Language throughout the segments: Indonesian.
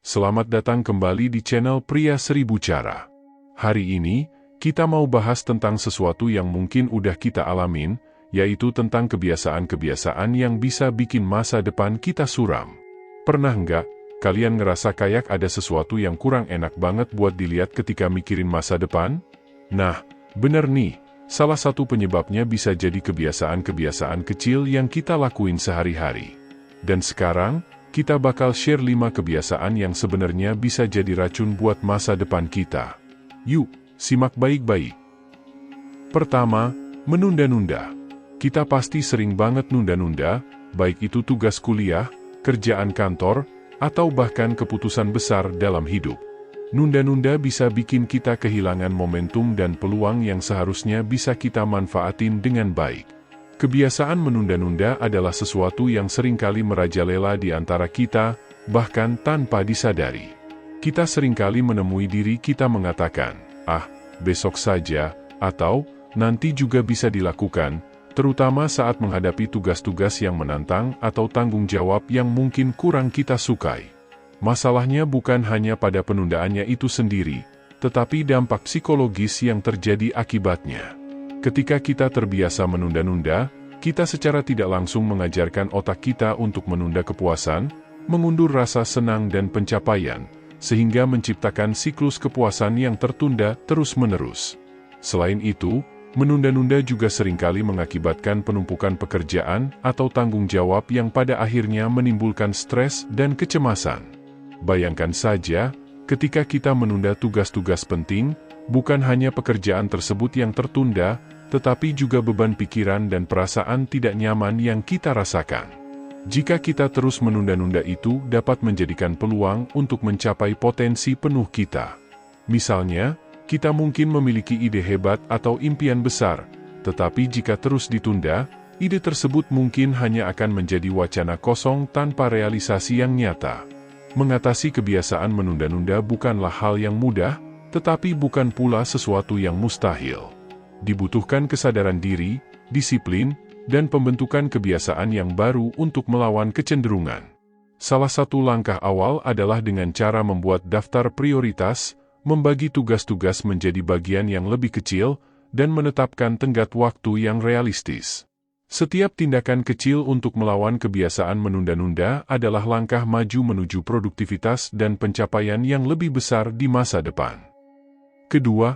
Selamat datang kembali di channel Pria Seribu Cara. Hari ini, kita mau bahas tentang sesuatu yang mungkin udah kita alamin, yaitu tentang kebiasaan-kebiasaan yang bisa bikin masa depan kita suram. Pernah nggak, kalian ngerasa kayak ada sesuatu yang kurang enak banget buat dilihat ketika mikirin masa depan? Nah, bener nih, salah satu penyebabnya bisa jadi kebiasaan-kebiasaan kecil yang kita lakuin sehari-hari. Dan sekarang, kita bakal share 5 kebiasaan yang sebenarnya bisa jadi racun buat masa depan kita. Yuk, simak baik-baik. Pertama, menunda-nunda. Kita pasti sering banget nunda-nunda, baik itu tugas kuliah, kerjaan kantor, atau bahkan keputusan besar dalam hidup. Nunda-nunda bisa bikin kita kehilangan momentum dan peluang yang seharusnya bisa kita manfaatin dengan baik. Kebiasaan menunda-nunda adalah sesuatu yang seringkali merajalela di antara kita, bahkan tanpa disadari. Kita seringkali menemui diri kita mengatakan, besok saja, atau nanti juga bisa dilakukan, terutama saat menghadapi tugas-tugas yang menantang atau tanggung jawab yang mungkin kurang kita sukai. Masalahnya bukan hanya pada penundaannya itu sendiri, tetapi dampak psikologis yang terjadi akibatnya. Ketika kita terbiasa menunda-nunda, kita secara tidak langsung mengajarkan otak kita untuk menunda kepuasan, mengundur rasa senang dan pencapaian, sehingga menciptakan siklus kepuasan yang tertunda terus-menerus. Selain itu, menunda-nunda juga seringkali mengakibatkan penumpukan pekerjaan atau tanggung jawab yang pada akhirnya menimbulkan stres dan kecemasan. Bayangkan saja, ketika kita menunda tugas-tugas penting, bukan hanya pekerjaan tersebut yang tertunda, tetapi juga beban pikiran dan perasaan tidak nyaman yang kita rasakan. Jika kita terus menunda-nunda itu dapat menjadikan peluang untuk mencapai potensi penuh kita. Misalnya, kita mungkin memiliki ide hebat atau impian besar, tetapi jika terus ditunda, ide tersebut mungkin hanya akan menjadi wacana kosong tanpa realisasi yang nyata. Mengatasi kebiasaan menunda-nunda bukanlah hal yang mudah, tetapi bukan pula sesuatu yang mustahil. Dibutuhkan kesadaran diri, disiplin, dan pembentukan kebiasaan yang baru untuk melawan kecenderungan. Salah satu langkah awal adalah dengan cara membuat daftar prioritas, membagi tugas-tugas menjadi bagian yang lebih kecil, dan menetapkan tenggat waktu yang realistis. Setiap tindakan kecil untuk melawan kebiasaan menunda-nunda adalah langkah maju menuju produktivitas dan pencapaian yang lebih besar di masa depan. Kedua,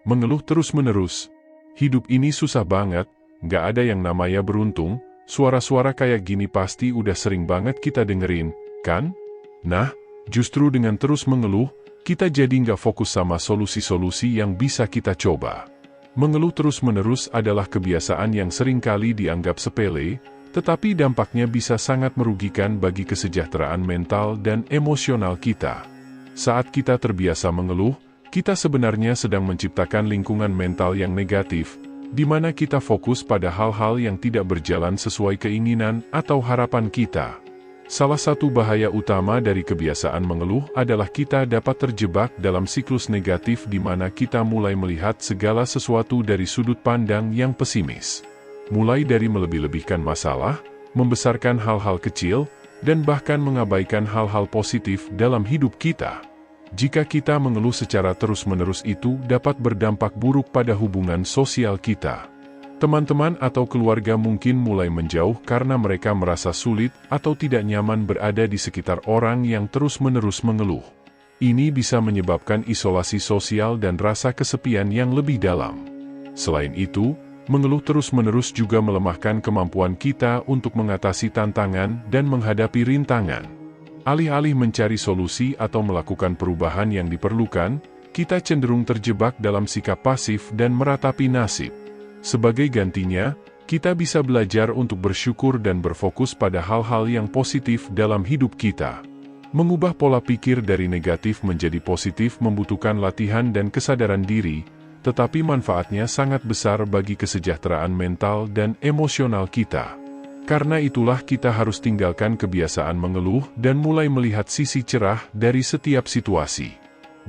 mengeluh terus-menerus. Hidup ini susah banget, nggak ada yang namanya beruntung, suara-suara kayak gini pasti udah sering banget kita dengerin, kan? Nah, justru dengan terus mengeluh, kita jadi nggak fokus sama solusi-solusi yang bisa kita coba. Mengeluh terus-menerus adalah kebiasaan yang seringkali dianggap sepele, tetapi dampaknya bisa sangat merugikan bagi kesejahteraan mental dan emosional kita. Saat kita terbiasa mengeluh, kita sebenarnya sedang menciptakan lingkungan mental yang negatif, di mana kita fokus pada hal-hal yang tidak berjalan sesuai keinginan atau harapan kita. Salah satu bahaya utama dari kebiasaan mengeluh adalah kita dapat terjebak dalam siklus negatif di mana kita mulai melihat segala sesuatu dari sudut pandang yang pesimis. Mulai dari melebih-lebihkan masalah, membesarkan hal-hal kecil, dan bahkan mengabaikan hal-hal positif dalam hidup kita. Jika kita mengeluh secara terus-menerus itu dapat berdampak buruk pada hubungan sosial kita. Teman-teman atau keluarga mungkin mulai menjauh karena mereka merasa sulit atau tidak nyaman berada di sekitar orang yang terus-menerus mengeluh. Ini bisa menyebabkan isolasi sosial dan rasa kesepian yang lebih dalam. Selain itu, mengeluh terus-menerus juga melemahkan kemampuan kita untuk mengatasi tantangan dan menghadapi rintangan. Alih-alih mencari solusi atau melakukan perubahan yang diperlukan, kita cenderung terjebak dalam sikap pasif dan meratapi nasib. Sebagai gantinya, kita bisa belajar untuk bersyukur dan berfokus pada hal-hal yang positif dalam hidup kita. Mengubah pola pikir dari negatif menjadi positif membutuhkan latihan dan kesadaran diri, tetapi manfaatnya sangat besar bagi kesejahteraan mental dan emosional kita. Karena itulah kita harus tinggalkan kebiasaan mengeluh dan mulai melihat sisi cerah dari setiap situasi.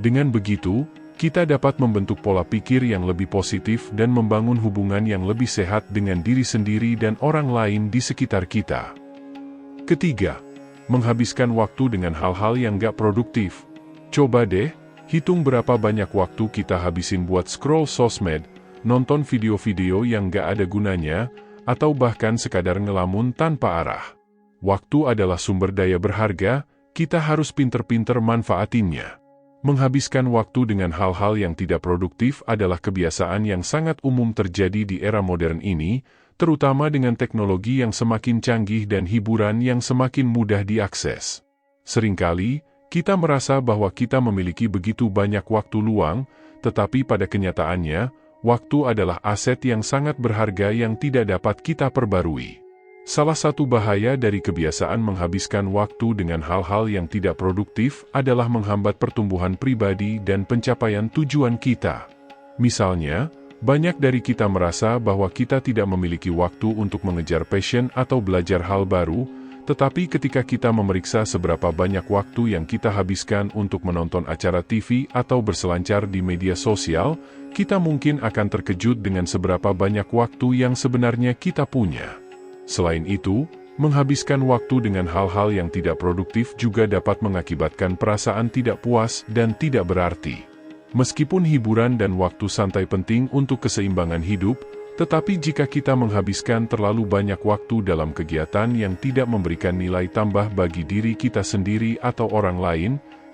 Dengan begitu, kita dapat membentuk pola pikir yang lebih positif dan membangun hubungan yang lebih sehat dengan diri sendiri dan orang lain di sekitar kita. Ketiga, Menghabiskan waktu dengan hal-hal yang gak produktif. Coba deh, hitung berapa banyak waktu kita habisin buat scroll sosmed, nonton video-video yang gak ada gunanya, atau bahkan sekadar ngelamun tanpa arah. Waktu adalah sumber daya berharga, kita harus pinter-pinter manfaatinnya. Menghabiskan waktu dengan hal-hal yang tidak produktif adalah kebiasaan yang sangat umum terjadi di era modern ini, terutama dengan teknologi yang semakin canggih dan hiburan yang semakin mudah diakses. Seringkali, kita merasa bahwa kita memiliki begitu banyak waktu luang, tetapi pada kenyataannya, waktu adalah aset yang sangat berharga yang tidak dapat kita perbarui. Salah satu bahaya dari kebiasaan menghabiskan waktu dengan hal-hal yang tidak produktif adalah menghambat pertumbuhan pribadi dan pencapaian tujuan kita. Misalnya, banyak dari kita merasa bahwa kita tidak memiliki waktu untuk mengejar passion atau belajar hal baru, tetapi ketika kita memeriksa seberapa banyak waktu yang kita habiskan untuk menonton acara TV atau berselancar di media sosial, kita mungkin akan terkejut dengan seberapa banyak waktu yang sebenarnya kita punya. Selain itu, menghabiskan waktu dengan hal-hal yang tidak produktif juga dapat mengakibatkan perasaan tidak puas dan tidak berarti. Meskipun hiburan dan waktu santai penting untuk keseimbangan hidup, tetapi jika kita menghabiskan terlalu banyak waktu dalam kegiatan yang tidak memberikan nilai tambah bagi diri kita sendiri atau orang lain,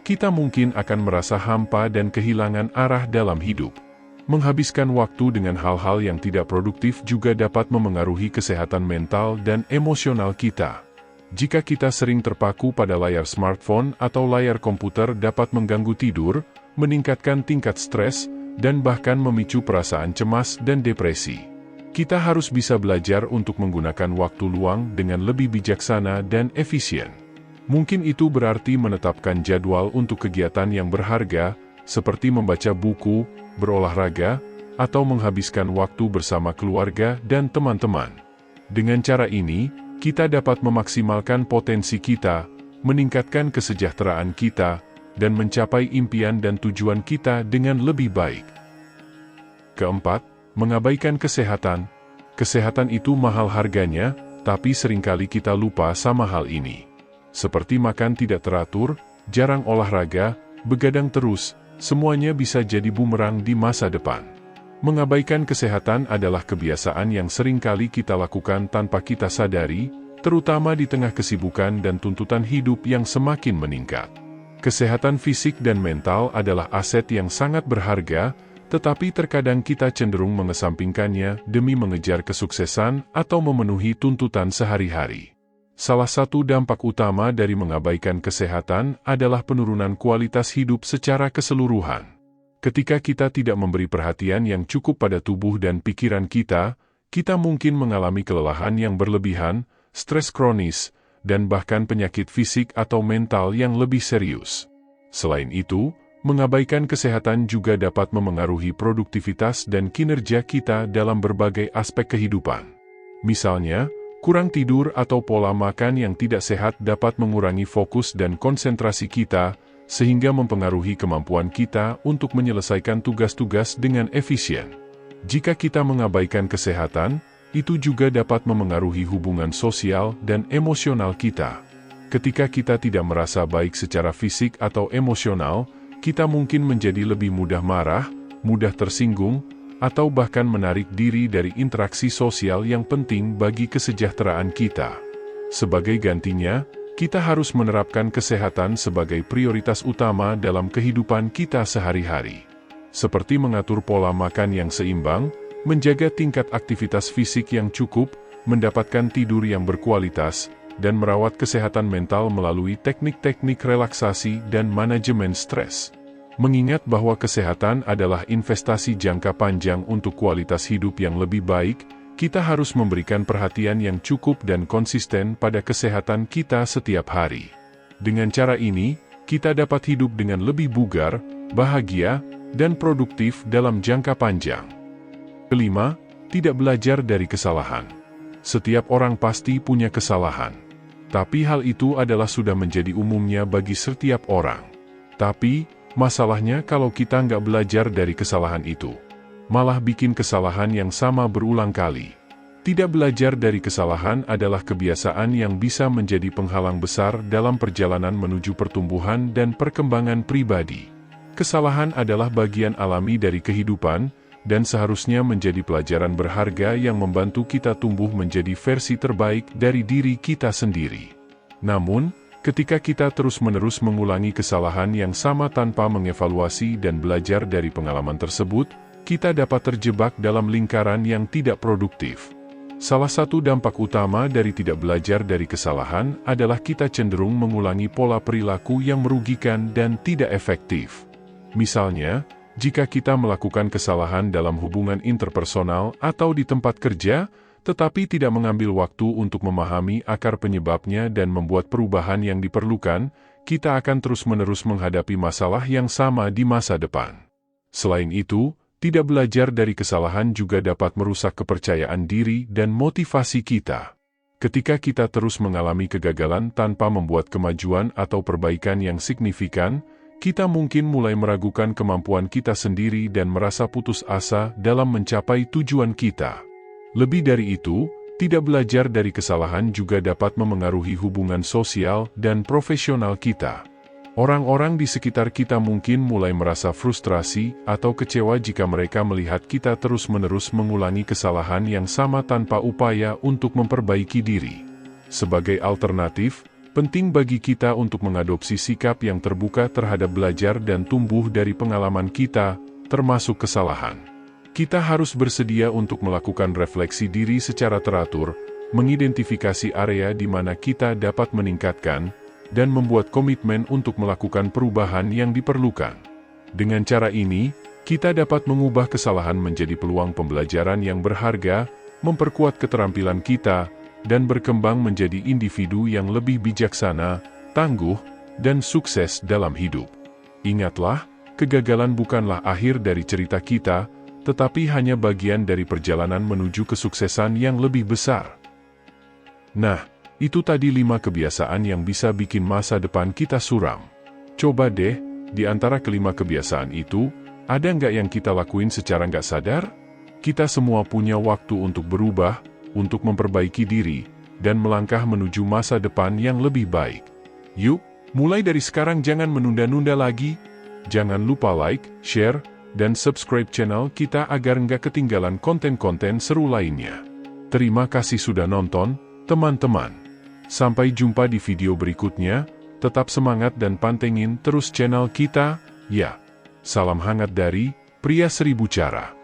kita mungkin akan merasa hampa dan kehilangan arah dalam hidup. Menghabiskan waktu dengan hal-hal yang tidak produktif juga dapat memengaruhi kesehatan mental dan emosional kita. Jika kita sering terpaku pada layar smartphone atau layar komputer dapat mengganggu tidur, meningkatkan tingkat stres, dan bahkan memicu perasaan cemas dan depresi. Kita harus bisa belajar untuk menggunakan waktu luang dengan lebih bijaksana dan efisien. Mungkin itu berarti menetapkan jadwal untuk kegiatan yang berharga, seperti membaca buku, berolahraga, atau menghabiskan waktu bersama keluarga dan teman-teman. Dengan cara ini, kita dapat memaksimalkan potensi kita, meningkatkan kesejahteraan kita, dan mencapai impian dan tujuan kita dengan lebih baik. Keempat, mengabaikan kesehatan. Kesehatan itu mahal harganya, tapi seringkali kita lupa sama hal ini. Seperti makan tidak teratur, jarang olahraga, begadang terus, semuanya bisa jadi bumerang di masa depan. Mengabaikan kesehatan adalah kebiasaan yang seringkali kita lakukan tanpa kita sadari, terutama di tengah kesibukan dan tuntutan hidup yang semakin meningkat. Kesehatan fisik dan mental adalah aset yang sangat berharga, tetapi terkadang kita cenderung mengesampingkannya demi mengejar kesuksesan atau memenuhi tuntutan sehari-hari. Salah satu dampak utama dari mengabaikan kesehatan adalah penurunan kualitas hidup secara keseluruhan. Ketika kita tidak memberi perhatian yang cukup pada tubuh dan pikiran kita, kita mungkin mengalami kelelahan yang berlebihan, stres kronis, dan bahkan penyakit fisik atau mental yang lebih serius. Selain itu, mengabaikan kesehatan juga dapat memengaruhi produktivitas dan kinerja kita dalam berbagai aspek kehidupan. Misalnya, kurang tidur atau pola makan yang tidak sehat dapat mengurangi fokus dan konsentrasi kita, sehingga mempengaruhi kemampuan kita untuk menyelesaikan tugas-tugas dengan efisien. Jika kita mengabaikan kesehatan, itu juga dapat memengaruhi hubungan sosial dan emosional kita. Ketika kita tidak merasa baik secara fisik atau emosional, kita mungkin menjadi lebih mudah marah, mudah tersinggung, atau bahkan menarik diri dari interaksi sosial yang penting bagi kesejahteraan kita. Sebagai gantinya, kita harus menerapkan kesehatan sebagai prioritas utama dalam kehidupan kita sehari-hari. Seperti mengatur pola makan yang seimbang, menjaga tingkat aktivitas fisik yang cukup, mendapatkan tidur yang berkualitas, dan merawat kesehatan mental melalui teknik-teknik relaksasi dan manajemen stres. Mengingat bahwa kesehatan adalah investasi jangka panjang untuk kualitas hidup yang lebih baik, kita harus memberikan perhatian yang cukup dan konsisten pada kesehatan kita setiap hari. Dengan cara ini, kita dapat hidup dengan lebih bugar, bahagia, dan produktif dalam jangka panjang. Kelima, tidak belajar dari kesalahan. Setiap orang pasti punya kesalahan. Tapi hal itu adalah sudah menjadi umumnya bagi setiap orang. Tapi, masalahnya kalau kita nggak belajar dari kesalahan itu, malah bikin kesalahan yang sama berulang kali. Tidak belajar dari kesalahan adalah kebiasaan yang bisa menjadi penghalang besar dalam perjalanan menuju pertumbuhan dan perkembangan pribadi. Kesalahan adalah bagian alami dari kehidupan, dan seharusnya menjadi pelajaran berharga yang membantu kita tumbuh menjadi versi terbaik dari diri kita sendiri. Namun, ketika kita terus-menerus mengulangi kesalahan yang sama tanpa mengevaluasi dan belajar dari pengalaman tersebut, kita dapat terjebak dalam lingkaran yang tidak produktif. Salah satu dampak utama dari tidak belajar dari kesalahan adalah kita cenderung mengulangi pola perilaku yang merugikan dan tidak efektif. Misalnya, jika kita melakukan kesalahan dalam hubungan interpersonal atau di tempat kerja, tetapi tidak mengambil waktu untuk memahami akar penyebabnya dan membuat perubahan yang diperlukan, kita akan terus-menerus menghadapi masalah yang sama di masa depan. Selain itu, tidak belajar dari kesalahan juga dapat merusak kepercayaan diri dan motivasi kita. Ketika kita terus mengalami kegagalan tanpa membuat kemajuan atau perbaikan yang signifikan, kita mungkin mulai meragukan kemampuan kita sendiri dan merasa putus asa dalam mencapai tujuan kita. Lebih dari itu, tidak belajar dari kesalahan juga dapat memengaruhi hubungan sosial dan profesional kita. Orang-orang di sekitar kita mungkin mulai merasa frustrasi atau kecewa jika mereka melihat kita terus-menerus mengulangi kesalahan yang sama tanpa upaya untuk memperbaiki diri. Sebagai alternatif, penting bagi kita untuk mengadopsi sikap yang terbuka terhadap belajar dan tumbuh dari pengalaman kita, termasuk kesalahan. Kita harus bersedia untuk melakukan refleksi diri secara teratur, mengidentifikasi area di mana kita dapat meningkatkan, dan membuat komitmen untuk melakukan perubahan yang diperlukan. Dengan cara ini, kita dapat mengubah kesalahan menjadi peluang pembelajaran yang berharga, memperkuat keterampilan kita, dan berkembang menjadi individu yang lebih bijaksana, tangguh, dan sukses dalam hidup. Ingatlah, kegagalan bukanlah akhir dari cerita kita, tetapi hanya bagian dari perjalanan menuju kesuksesan yang lebih besar. Nah, itu tadi 5 kebiasaan yang bisa bikin masa depan kita suram. Coba deh, di antara kelima kebiasaan itu, ada nggak yang kita lakuin secara nggak sadar? Kita semua punya waktu untuk berubah, untuk memperbaiki diri, dan melangkah menuju masa depan yang lebih baik. Yuk, mulai dari sekarang jangan menunda-nunda lagi. Jangan lupa like, share, dan subscribe channel kita agar nggak ketinggalan konten-konten seru lainnya. Terima kasih sudah nonton, teman-teman. Sampai jumpa di video berikutnya, tetap semangat dan pantengin terus channel kita, ya. Salam hangat dari Pria Seribu Cara.